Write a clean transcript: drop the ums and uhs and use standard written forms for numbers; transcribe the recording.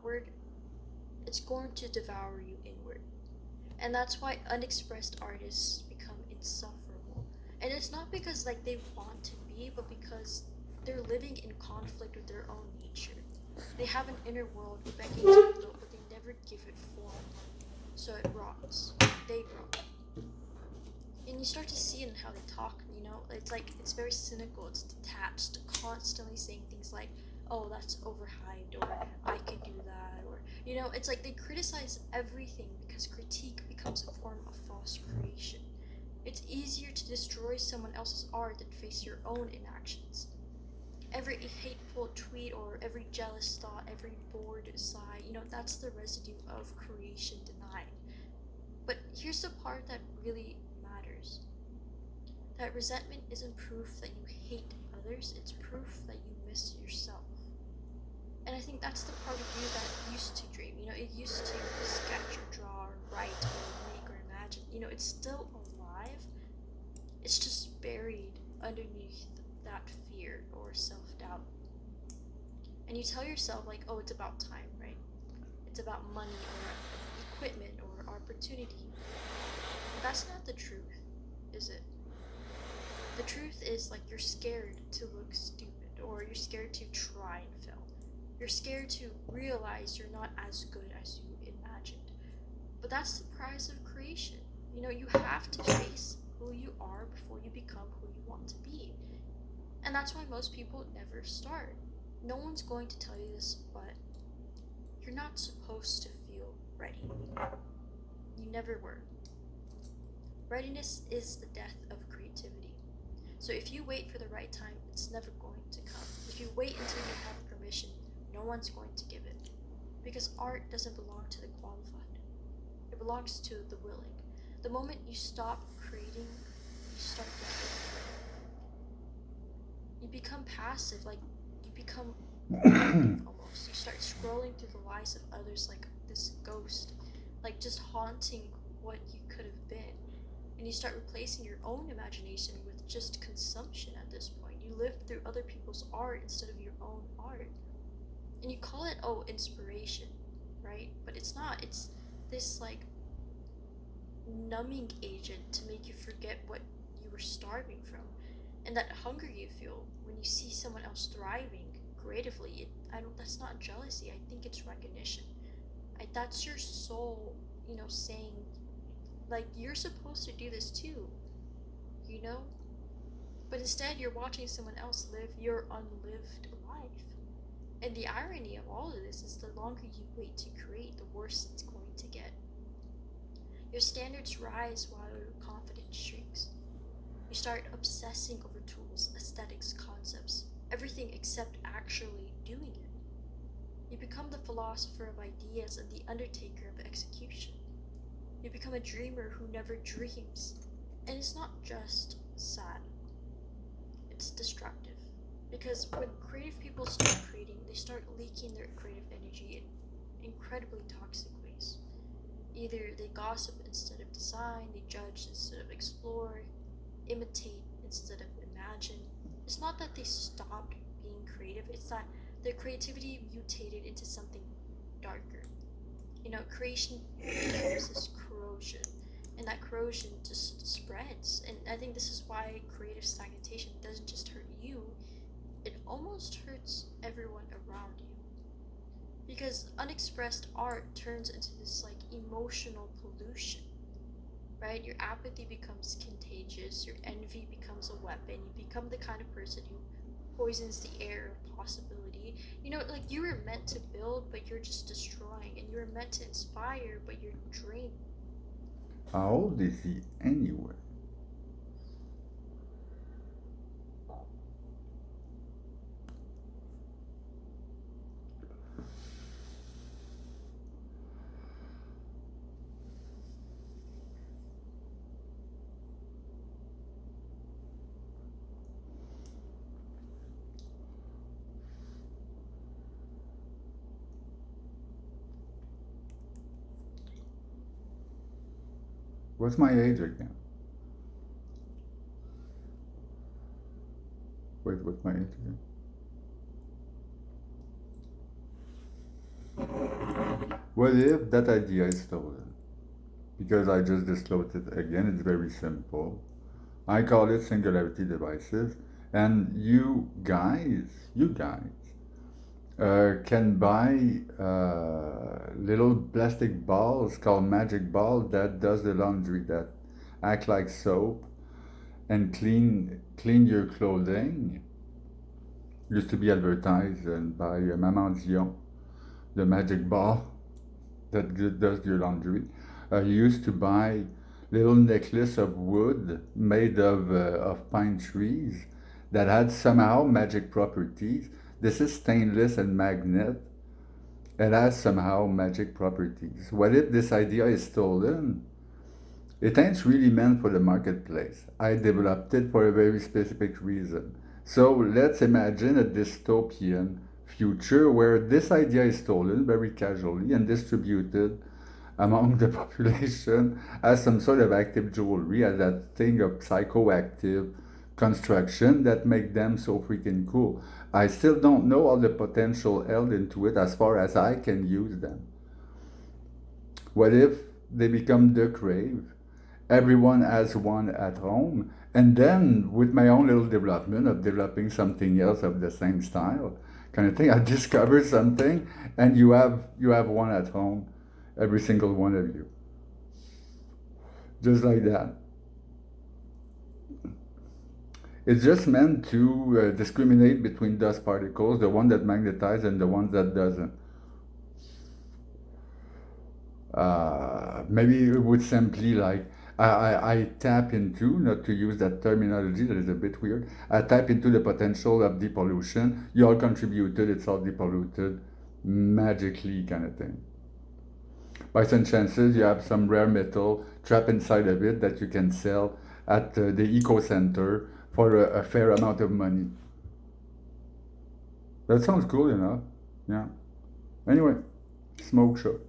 outward, it's going to devour you inward. And that's why unexpressed artists become insufferable. And it's not because like they want to be, but because they're living in conflict with their own nature. They have an inner world begging to be built, but they never give it form. So it rots. They rot. And you start to see it in how they talk, you know? It's like, it's very cynical, it's detached, constantly saying things like, oh, that's overhyped, or I could do that, or, you know, it's like they criticize everything because critique becomes a form of false creation. It's easier to destroy someone else's art than face your own inactions. Every hateful tweet or every jealous thought, every bored sigh, you know, that's the residue of creation denied. But here's the part that really matters. That resentment isn't proof that you hate others, it's proof that you miss yourself. And I think that's the part of you that used to dream, you know, it used to sketch or draw or write or make or imagine. You know, it's still alive, it's just buried underneath that fear or self-doubt. And you tell yourself like, oh, it's about time, right? It's about money or equipment or opportunity. But that's not the truth, is it? The truth is like you're scared to look stupid, or you're scared to try and fail. You're scared to realize you're not as good as you imagined. But that's the price of creation. You know, you have to face who you are before you become who you want to be. And that's why most people never start. No one's going to tell you this, but you're not supposed to feel ready. You never were. Readiness is the death of creativity. So if you wait for the right time, it's never going to come. If you wait until you have permission, no one's going to give it. Because art doesn't belong to the qualified. It belongs to the willing. The moment you stop creating, you start becoming. You become passive, like you become reactive almost. You start scrolling through the lives of others like this ghost, like just haunting what you could have been. And you start replacing your own imagination with just consumption at this point. You live through other people's art instead of your own art. And you call it, oh, inspiration, right? But it's not. It's this like numbing agent to make you forget what you were starving from. And that hunger you feel when you see someone else thriving creatively, that's not jealousy. I think it's recognition. That's your soul, you know, saying, like, you're supposed to do this too, you know? But instead, you're watching someone else live your unlived life. And the irony of all of this is the longer you wait to create, the worse it's going to get. Your standards rise while your confidence shrinks. You start obsessing over tools, aesthetics, concepts, everything except actually doing it. You become the philosopher of ideas and the undertaker of execution. You become a dreamer who never dreams. And it's not just sad, it's destructive. Because when creative people start creating, they start leaking their creative energy in incredibly toxic ways. Either they gossip instead of design, they judge instead of explore, imitate instead of imagine. It's not that they stopped being creative, it's that their creativity mutated into something darker. You know, creation becomes this corrosion, and that corrosion just spreads. And I think this is why creative stagnation doesn't just hurt you, it almost hurts everyone around you. Because unexpressed art turns into this like emotional pollution, right? Your apathy becomes contagious, your envy becomes a weapon, you become the kind of person who poisons the air of possibility. You know, like you were meant to build, but you're just destroying, and you were meant to inspire, but you're draining. How old is he anyway? What's my age again? Wait, what's my age again? What if that idea is stolen? Because I just disclosed it again, it's very simple. I call it singularity devices, and you guys, can buy little plastic balls called magic ball that does the laundry, that act like soap and clean your clothing. Used to be advertised by Maman Dion, the magic ball that does your laundry. You used to buy little necklace of wood made of pine trees that had somehow magic properties. This is stainless and magnet. It has somehow magic properties. What if this idea is stolen? It ain't really meant for the marketplace. I developed it for a very specific reason. So let's imagine a dystopian future where this idea is stolen very casually and distributed among the population as some sort of active jewelry, as that thing of psychoactive construction that make them so freaking cool. I still don't know all the potential held into it as far as I can use them. What if they become the crave? Everyone has one at home, and then with my own little development of developing something else of the same style, kind of thing, I discover something, and you have one at home, every single one of you, just like that. It's just meant to discriminate between dust particles, the one that magnetize and the one that doesn't. Maybe it would simply like I tap into, not to use that terminology that is a bit weird, I tap into the potential of depollution. You all contributed, it's all depolluted magically, kind of thing. By some chances, you have some rare metal trapped inside of it that you can sell at the eco center for a fair amount of money. That sounds cool enough. Yeah. Anyway, smoke show.